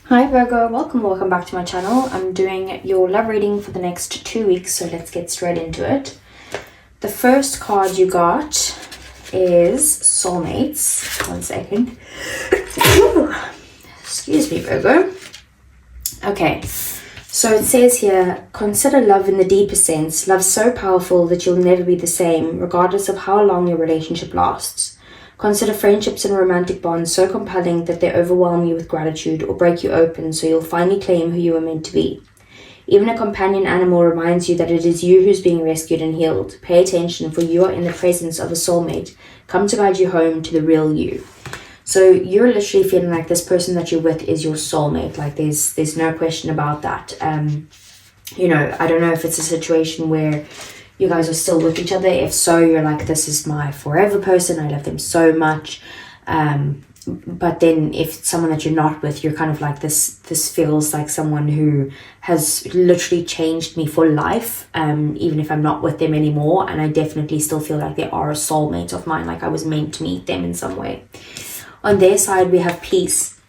Hi Virgo, welcome back to my channel. I'm doing your love reading for the next 2 weeks, so let's get straight into it. The first card you got is Soulmates. One second. Excuse me, Virgo. Okay, so it says here, consider love in the deepest sense. Love so powerful that you'll never be the same, regardless of how long your relationship lasts. Consider friendships and romantic bonds so compelling that they overwhelm you with gratitude or break you open so you'll finally claim who you were meant to be. Even a companion animal reminds you that it is you who's being rescued and healed. Pay attention, for you are in the presence of a soulmate. Come to guide you home to the real you. So you're literally feeling like this person that you're with is your soulmate. Like there's no question about that. I don't know if it's a situation where you guys are still with each other. If so, you're like, this is my forever person. I love them so much. But then if it's someone that you're not with, you're kind of like, this feels like someone who has literally changed me for life, even if I'm not with them anymore. And I definitely still feel like they are a soulmate of mine. Like I was meant to meet them in some way. On their side, we have peace.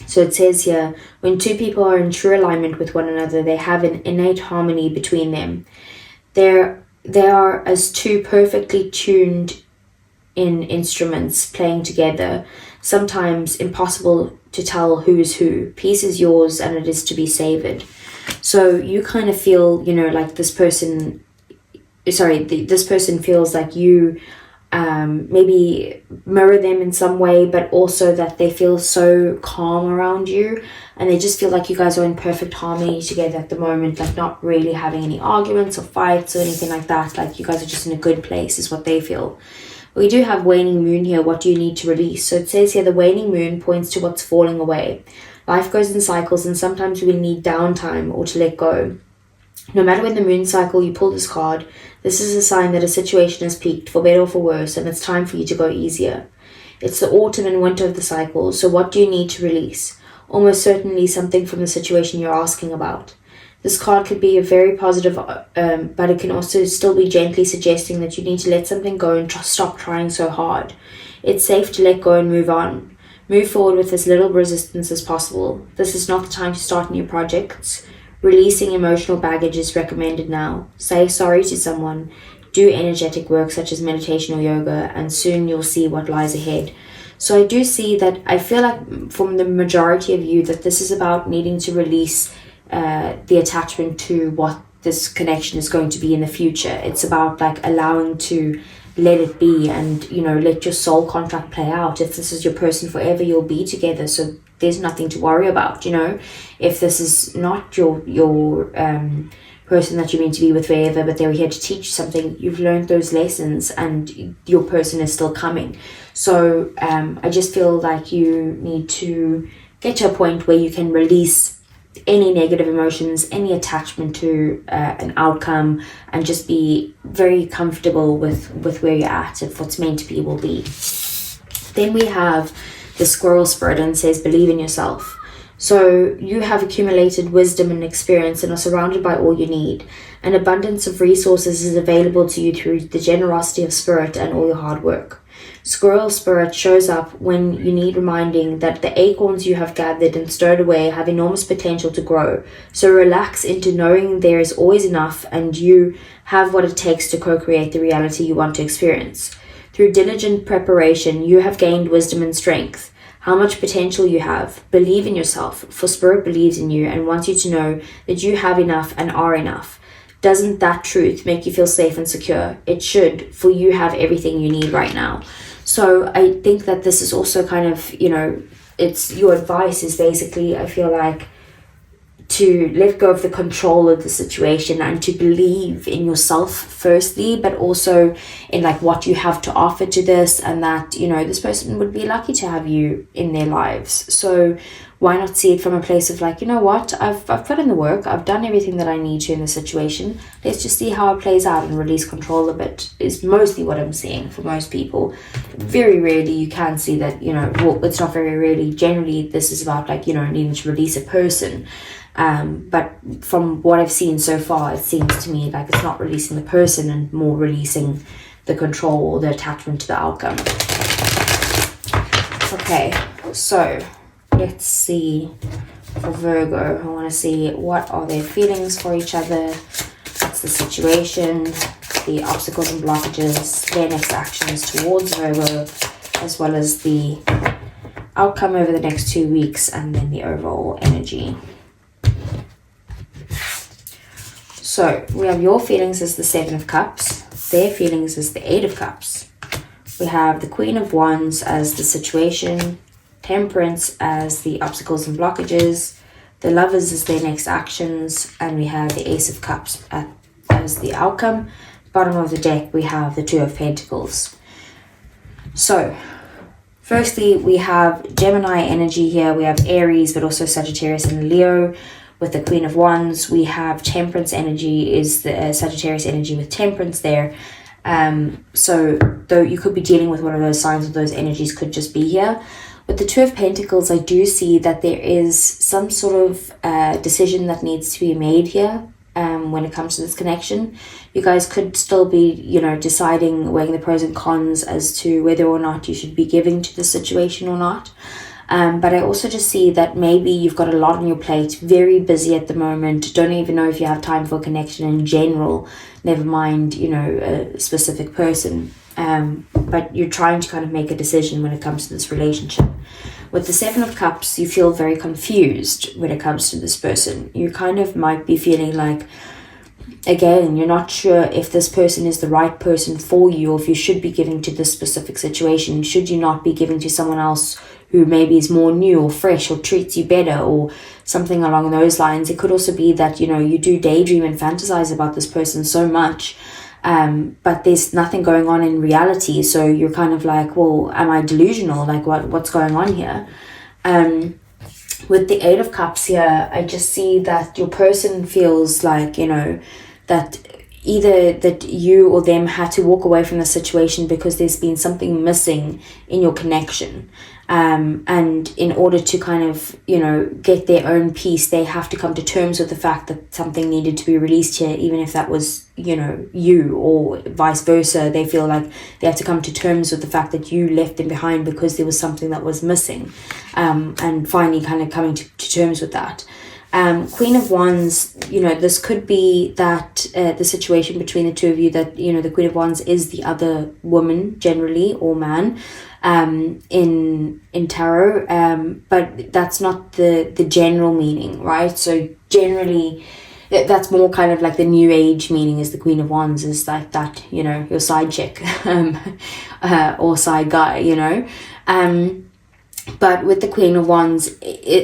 So it says here, when two people are in true alignment with one another, they have an innate harmony between them. They are as two perfectly tuned in instruments playing together, sometimes impossible to tell who is who. Peace is yours and it is to be savored. So you kind of feel, like this person feels like you maybe mirror them in some way, but also that they feel so calm around you and they just feel like you guys are in perfect harmony together at the moment, like not really having any arguments or fights or anything like that. Like you guys are just in a good place is what they feel. We do have waning moon here. What do you need to release? So it says here the waning moon points to what's falling away. Life goes in cycles and sometimes we need downtime or to let go. No matter when the moon cycle you pull this card, this is a sign that a situation has peaked, for better or for worse, and it's time for you to go easier. It's the autumn and winter of the cycle, so what do you need to release? Almost certainly something from the situation you're asking about. This card could be a very positive, but it can also still be gently suggesting that you need to let something go and stop trying so hard. It's safe to let go and move on. Move forward with as little resistance as possible. This is not the time to start new projects. Releasing emotional baggage is recommended now. Say sorry to someone. Do energetic work such as meditation or yoga, and soon you'll see what lies ahead. So I do see that, I feel like from the majority of you that this is about needing to release the attachment to what this connection is going to be in the future. It's about like allowing to let it be and, let your soul contract play out. If this is your person forever, you'll be together. So there's nothing to worry about, If this is not your person that you mean to be with forever, but they're here to teach something, you've learned those lessons and your person is still coming. So I just feel like you need to get to a point where you can release any negative emotions, any attachment to an outcome, and just be very comfortable with where you're at. If what's meant to be will be. Then we have the squirrel spirit, and says believe in yourself. So you have accumulated wisdom and experience and are surrounded by all you need. An abundance of resources is available to you through the generosity of spirit and all your hard work. Squirrel spirit shows up when you need reminding that the acorns you have gathered and stowed away have enormous potential to grow. So relax into knowing there is always enough and you have what it takes to co-create the reality you want to experience. Through diligent preparation, you have gained wisdom and strength. How much potential you have. Believe in yourself, for spirit believes in you and wants you to know that you have enough and are enough. Doesn't that truth make you feel safe and secure? It should, for you have everything you need right now. So I think that this is also kind of, it's your advice is basically, I feel like, to let go of the control of the situation and to believe in yourself firstly, but also in like what you have to offer to this, and that this person would be lucky to have you in their lives. So why not see it from a place of like, what, I've put in the work, I've done everything that I need to in the situation, let's just see how it plays out and release control a bit, is mostly what I'm seeing for most people. Very rarely you can see that, well, it's not very rarely, generally this is about like, needing to release a person. But from what I've seen so far, it seems to me like it's not releasing the person and more releasing the control or the attachment to the outcome. Okay, so let's see for Virgo. I want to see what are their feelings for each other, what's the situation, the obstacles and blockages, their next actions towards Virgo, as well as the outcome over the next 2 weeks, and then the overall energy. So we have your feelings as the 7 of Cups, their feelings as the 8 of Cups. We have the Queen of Wands as the situation, Temperance as the obstacles and blockages, the Lovers as their next actions, and we have the Ace of Cups as the outcome. Bottom of the deck, we have the 2 of Pentacles. So, firstly, we have Gemini energy here. We have Aries, but also Sagittarius and Leo. With the Queen of Wands, we have Temperance energy, is the Sagittarius energy with Temperance there. So though you could be dealing with one of those signs, or those energies could just be here. With the 2 of Pentacles, I do see that there is some sort of decision that needs to be made here when it comes to this connection. You guys could still be, you know, deciding, weighing the pros and cons as to whether or not you should be giving to the situation or not. But I also just see that maybe you've got a lot on your plate, very busy at the moment, don't even know if you have time for a connection in general, never mind, you know, a specific person. But you're trying to kind of make a decision when it comes to this relationship. With the 7 of Cups, you feel very confused when it comes to this person. You kind of might be feeling like, again, you're not sure if this person is the right person for you, or if you should be giving to this specific situation. Should you not be giving to someone else who maybe is more new or fresh or treats you better or something along those lines? It could also be that, you know, you do daydream and fantasize about this person so much, but there's nothing going on in reality. So you're kind of like, well, am I delusional? Like what's going on here? With the 8 of Cups here, I just see that your person feels like, you know, that either that you or them had to walk away from the situation because there's been something missing in your connection. And in order to kind of, you know, get their own peace, they have to come to terms with the fact that something needed to be released here, even if that was, you know, you, or vice versa. They feel like they have to come to terms with the fact that you left them behind because there was something that was missing, and finally kind of coming to terms with that. Queen of Wands, you know, this could be that the situation between the 2 of you, that, you know, the Queen of Wands is the other woman generally, or man, in tarot, but that's not the general meaning, right? So generally that's more kind of like the new age meaning, is the Queen of Wands is like that, you know, your side chick, or side guy, you know. But with the Queen of Wands,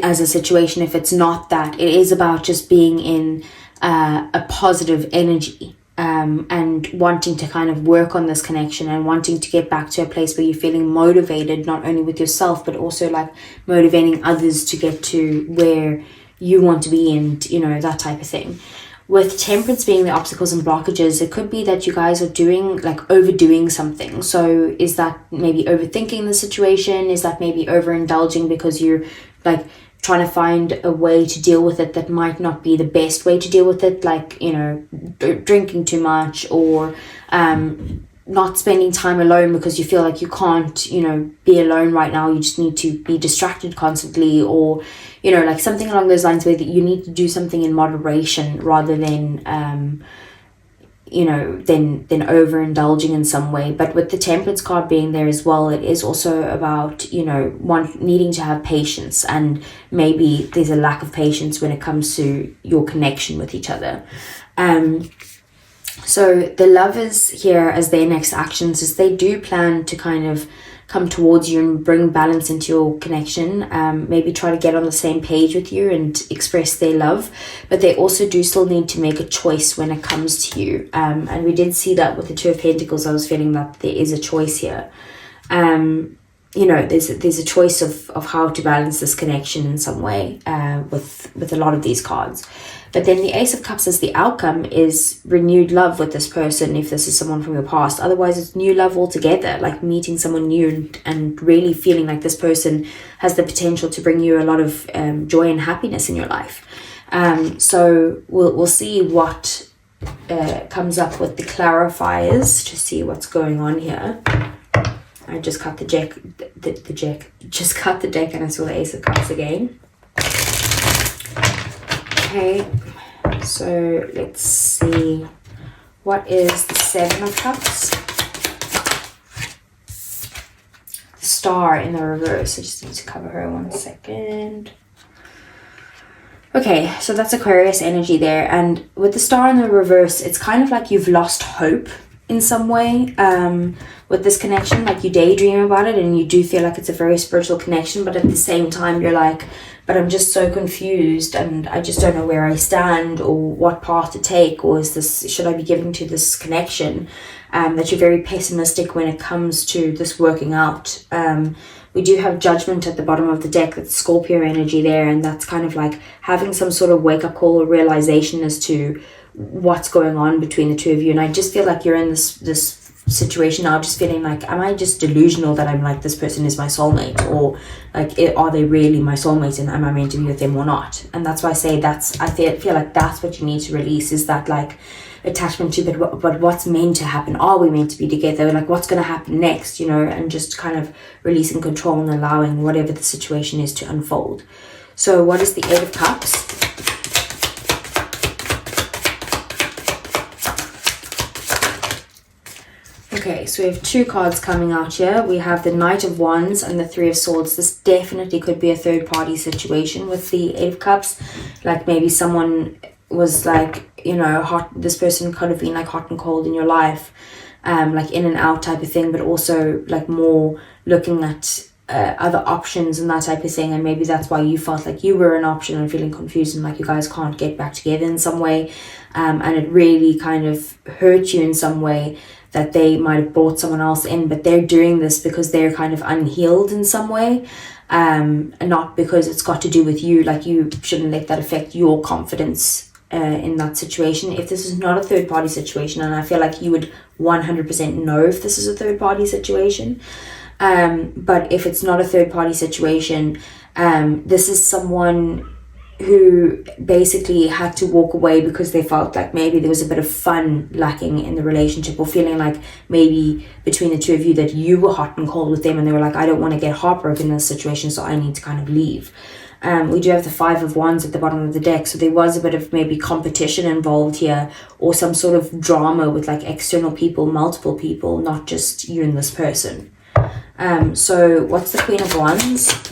as a situation, if it's not that, it is about just being in a positive energy, and wanting to kind of work on this connection, and wanting to get back to a place where you're feeling motivated, not only with yourself, but also like motivating others to get to where you want to be, and, you know, that type of thing. With Temperance being the obstacles and blockages, it could be that you guys are doing, like, overdoing something. So is that maybe overthinking the situation? Is that maybe overindulging because you're like trying to find a way to deal with it that might not be the best way to deal with it? Like, you know, drinking too much, or not spending time alone because you feel like you can't, you know, be alone right now. You just need to be distracted constantly, or, you know, like something along those lines, where that you need to do something in moderation rather than, you know, than overindulging in some way. But with the Temperance card being there as well, it is also about, you know, needing to have patience, and maybe there's a lack of patience when it comes to your connection with each other. So the Lovers here, as their next actions, is they do plan to kind of come towards you and bring balance into your connection, maybe try to get on the same page with you and express their love, but they also do still need to make a choice when it comes to you, and we did see that with the 2 of Pentacles. I was feeling that there is a choice here. You know, there's a choice of how to balance this connection in some way, with a lot of these cards. But then the Ace of Cups as the outcome is renewed love with this person, if this is someone from your past. Otherwise, it's new love altogether, like meeting someone new and really feeling like this person has the potential to bring you a lot of joy and happiness in your life. So we'll see what comes up with the clarifiers to see what's going on here. I just cut just cut the deck and I saw the Ace of Cups again. Okay, so let's see. What is the Seven of Cups? The Star in the reverse. I just need to cover her 1 second. Okay, so that's Aquarius energy there. And with the Star in the reverse, it's kind of like you've lost hope in some way with this connection. Like you daydream about it and you do feel like it's a very spiritual connection, but at the same time you're like, but I'm just so confused and I just don't know where I stand or what path to take, or should I be giving to this connection, that you're very pessimistic when it comes to this working out. We do have Judgment at the bottom of the deck. That's Scorpio energy there, and that's kind of like having some sort of wake-up call or realization as to what's going on between the two of you. And I just feel like you're in this situation now, just feeling like, am I just delusional that I'm like, this person is my soulmate, or like, are they really my soulmate, and am I meant to be with them or not? And that's why I say I feel like that's what you need to release, is that like attachment to, but what's meant to happen? Are we meant to be together? Like, what's going to happen next, you know? And just kind of releasing control and allowing whatever the situation is to unfold. So what is the Eight of Cups? Okay, so we have two cards coming out here. We have the Knight of Wands and the Three of Swords. This definitely could be a third party situation with the Eight of Cups. Like maybe someone was like, you know, this person could have been like hot and cold in your life, like in and out type of thing, but also like more looking at other options and that type of thing. And maybe that's why you felt like you were an option and feeling confused and like you guys can't get back together in some way. And it really kind of hurt you in some way that they might have brought someone else in, but they're doing this because they're kind of unhealed in some way, and not because it's got to do with you. Like you shouldn't let that affect your confidence in that situation. If this is not a third party situation, and I feel like you would 100% know if this is a third party situation, but if it's not a third party situation, this is someone who basically had to walk away because they felt like maybe there was a bit of fun lacking in the relationship, or feeling like maybe between the two of you that you were hot and cold with them and they were like, I don't want to get heartbroken in this situation, so I need to kind of leave. We do have the Five of Wands at the bottom of the deck, so there was a bit of maybe competition involved here, or some sort of drama with like external people, multiple people, not just you and this person. So what's the Queen of Wands?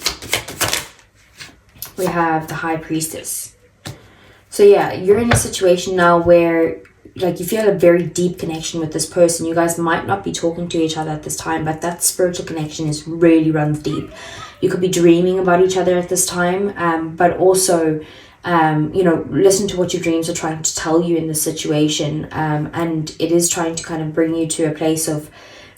We have the High Priestess. So yeah, you're in a situation now where like you feel a very deep connection with this person. You guys might not be talking to each other at this time, but that spiritual connection really runs deep. You could be dreaming about each other at this time, but also, you know, listen to what your dreams are trying to tell you in this situation. And it is trying to kind of bring you to a place of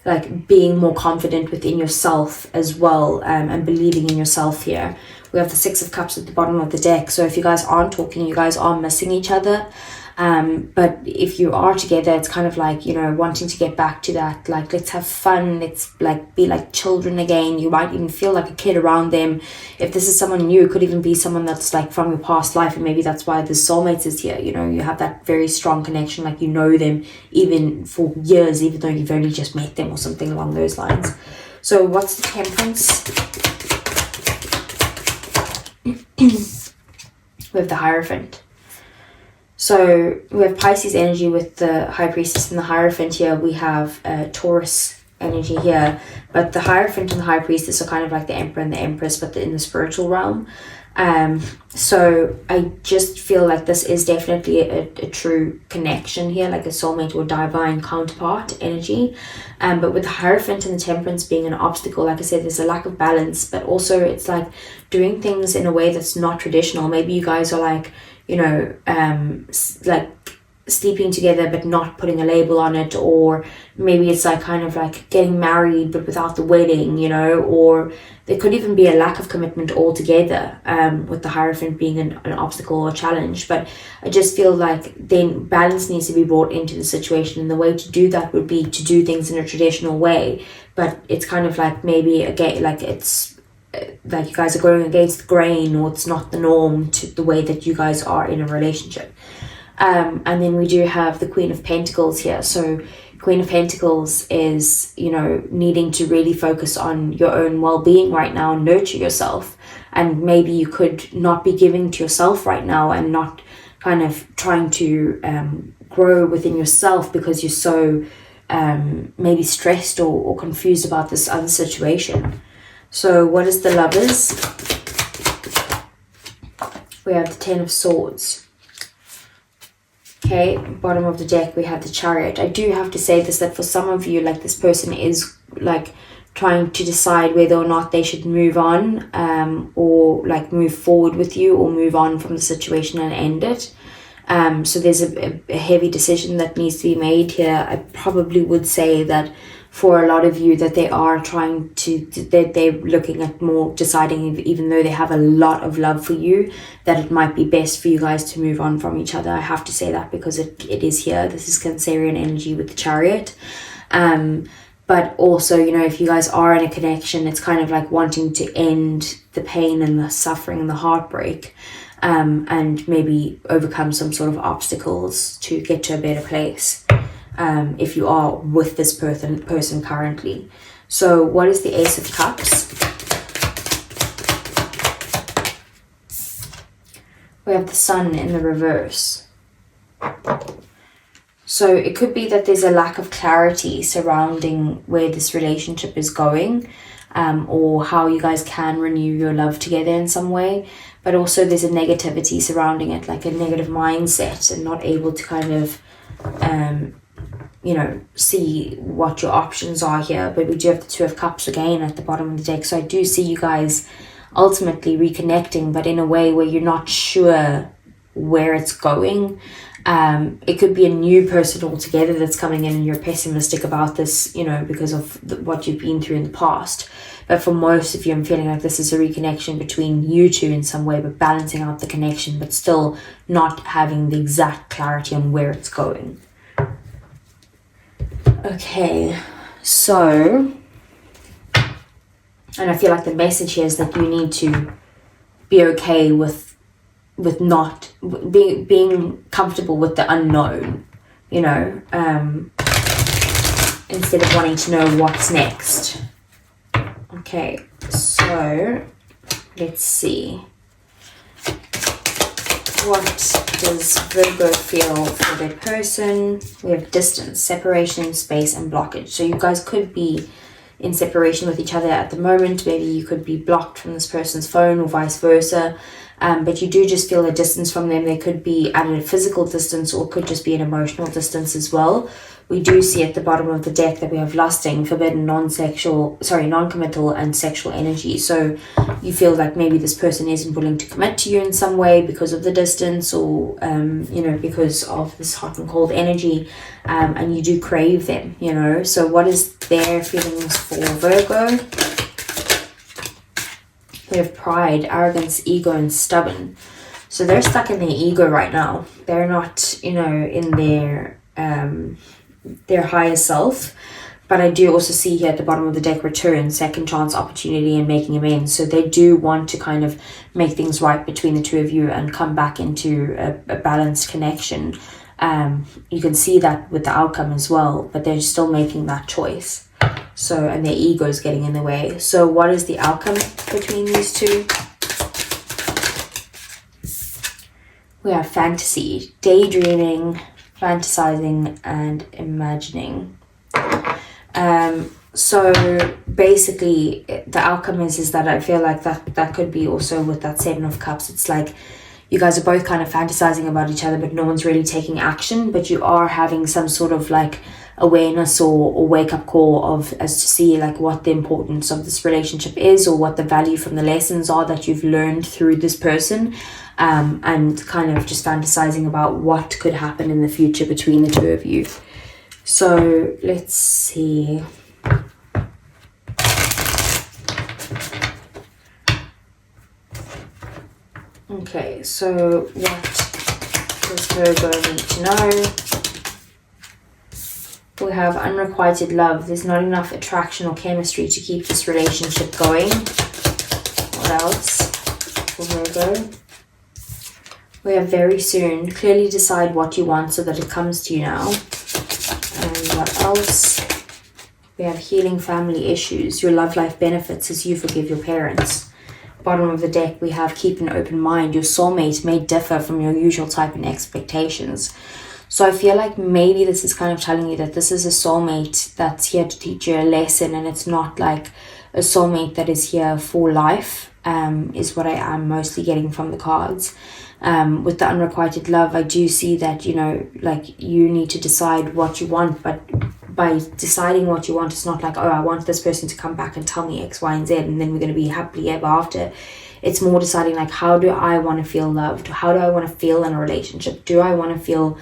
like being more confident within yourself as well, and believing in yourself here. We have the Six of Cups at the bottom of the deck. So if you guys aren't talking, you guys are missing each other. But if you are together, it's kind of like, you know, wanting to get back to that, like, let's have fun, let's like be like children again. You might even feel like a kid around them. If this is someone new, it could even be someone that's like from your past life, and maybe that's why the soulmates is here. You know, you have that very strong connection, like you know them even for years, even though you've only just met them or something along those lines. So what's the Temperance? We have the Hierophant. So we have Pisces energy with the High Priestess and the Hierophant here. We have Taurus energy here, but the Hierophant and the High Priestess are kind of like the Emperor and the Empress, but in the spiritual realm. So I just feel like this is definitely a true connection here, like a soulmate or divine counterpart energy. But with the Hierophant and the Temperance being an obstacle, like I said, there's a lack of balance, but also it's like doing things in a way that's not traditional. Maybe you guys are like, you know, like sleeping together but not putting a label on it, or maybe it's like kind of like getting married but without the wedding, you know, or there could even be a lack of commitment altogether, with the Hierophant being an obstacle or challenge. But I just feel like then balance needs to be brought into the situation, and the way to do that would be to do things in a traditional way, but it's kind of like maybe again, like it's like you guys are going against the grain, or it's not the norm to the way that you guys are in a relationship. And then we do have the Queen of Pentacles here. So Queen of Pentacles is, you know, needing to really focus on your own well-being right now and nurture yourself. And maybe you could not be giving to yourself right now and not kind of trying to grow within yourself because you're so maybe stressed or confused about this other situation. So what is the Lovers? We have the Ten of Swords. Okay, bottom of the deck we have the Chariot. I do have to say this, that for some of you, like, this person is like trying to decide whether or not they should move on or like move forward with you or move on from the situation and end it. So there's a heavy decision that needs to be made here. I probably would say that for a lot of you that they are trying to, they're looking at more deciding, even though they have a lot of love for you, that it might be best for you guys to move on from each other. I have to say that because it is here. This is Cancerian energy with the Chariot. But also, you know, if you guys are in a connection, it's kind of like wanting to end the pain and the suffering and the heartbreak, and maybe overcome some sort of obstacles to get to a better place. If you are with this person currently. So what is the Ace of Cups? We have the Sun in the reverse. So it could be that there's a lack of clarity surrounding where this relationship is going, or how you guys can renew your love together in some way. But also there's a negativity surrounding it, like a negative mindset, and not able to kind of you know, see what your options are here. But we do have the Two of Cups again at the bottom of the deck. So I do see you guys ultimately reconnecting, but in a way where you're not sure where it's going. It could be a new person altogether that's coming in and you're pessimistic about this, you know, because of what you've been through in the past. But for most of you, I'm feeling like this is a reconnection between you two in some way, but balancing out the connection, but still not having the exact clarity on where it's going. Okay, so, and I feel like the message here is that you need to be okay with not being comfortable with the unknown, you know, instead of wanting to know what's next. Okay, so let's see. What does Virgo feel for their person? We have distance, separation, space, and blockage. So you guys could be in separation with each other at the moment. Maybe you could be blocked from this person's phone or vice versa. But you do just feel a distance from them. They could be at a physical distance or could just be an emotional distance as well. We do see at the bottom of the deck that we have lusting, forbidden, non-committal and sexual energy. So you feel like maybe this person isn't willing to commit to you in some way because of the distance, or you know, because of this hot and cold energy, and you do crave them, you know. So what is their feelings for Virgo? We have pride, arrogance, ego, and stubborn. So they're stuck in their ego right now. They're not, you know, in their higher self. But I do also see here at the bottom of the deck, return, second chance, opportunity, and making amends. So they do want to kind of make things right between the two of you and come back into a balanced connection. You can see that with the outcome as well, but they're still making that choice. So, and their ego is getting in the way. So what is the outcome between these two? We have fantasy, daydreaming, fantasizing, and imagining. So basically the outcome is that I feel like that could be also with that Seven of Cups. It's like you guys are both kind of fantasizing about each other, but no one's really taking action, but you are having some sort of like awareness or wake up call as to see like what the importance of this relationship is, or what the value from the lessons are that you've learned through this person, and kind of just fantasizing about what could happen in the future between the two of you. So let's see. Okay, so what does Virgo need to know? We have unrequited love. There's not enough attraction or chemistry to keep this relationship going. What else for Virgo? We have very soon. Clearly decide what you want so that it comes to you now. And what else? We have healing family issues. Your love life benefits as you forgive your parents. Bottom of the deck, we have keep an open mind. Your soulmate may differ from your usual type and expectations. So I feel like maybe this is kind of telling you that this is a soulmate that's here to teach you a lesson, and it's not like a soulmate that is here for life, is what I am mostly getting from the cards. With the unrequited love, I do see that, you know, like you need to decide what you want, but by deciding what you want, it's not like, oh, I want this person to come back and tell me X, Y, and Z, and then we're going to be happily ever after. It's more deciding, like, how do I want to feel loved? How do I want to feel in a relationship? Do I want to feel,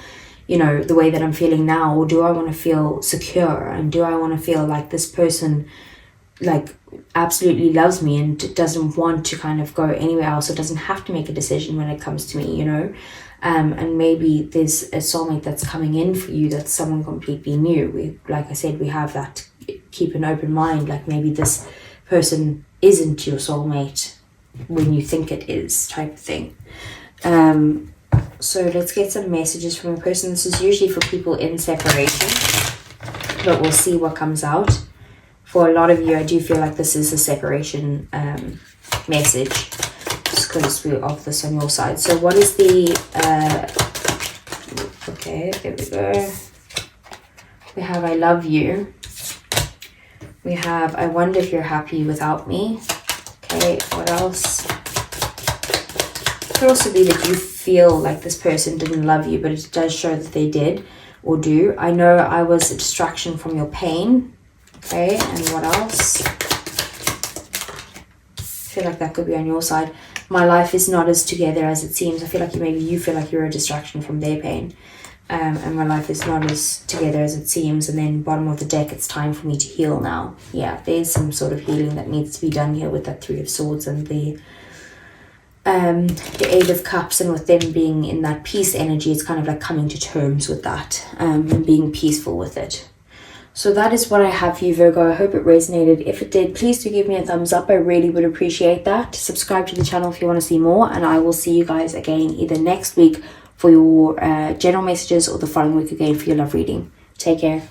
you know, the way that I'm feeling now? Or do I want to feel secure? And do I want to feel like this person, like, absolutely loves me and doesn't want to kind of go anywhere else, or doesn't have to make a decision when it comes to me, you know? And maybe there's a soulmate that's coming in for you that's someone completely new. Like I said, we have that keep an open mind. Like maybe this person isn't your soulmate when you think it is, type of thing. So let's get some messages from a person. This is usually for people in separation, but we'll see what comes out. For a lot of you, I do feel like this is a separation message, just because we're of this on your side. So what is the, okay, there we go. We have I love you. We have I wonder if you're happy without me. Okay, what else? It could also be that you feel like this person didn't love you, but it does show that they did or do. I know I was a distraction from your pain. Okay, and what else? I feel like that could be on your side. My life is not as together as it seems. I feel like maybe you feel like you're a distraction from their pain. And my life is not as together as it seems. And then bottom of the deck, it's time for me to heal now. Yeah, there's some sort of healing that needs to be done here with that Three of Swords and the Eight of Cups, and with them being in that peace energy, it's kind of like coming to terms with that and being peaceful with it. So that is what I have for you, Virgo. I hope it resonated. If it did, please do give me a thumbs up. I really would appreciate that. Subscribe to the channel if you want to see more, and I will see you guys again either next week for your general messages or the following week again for your love reading. Take care.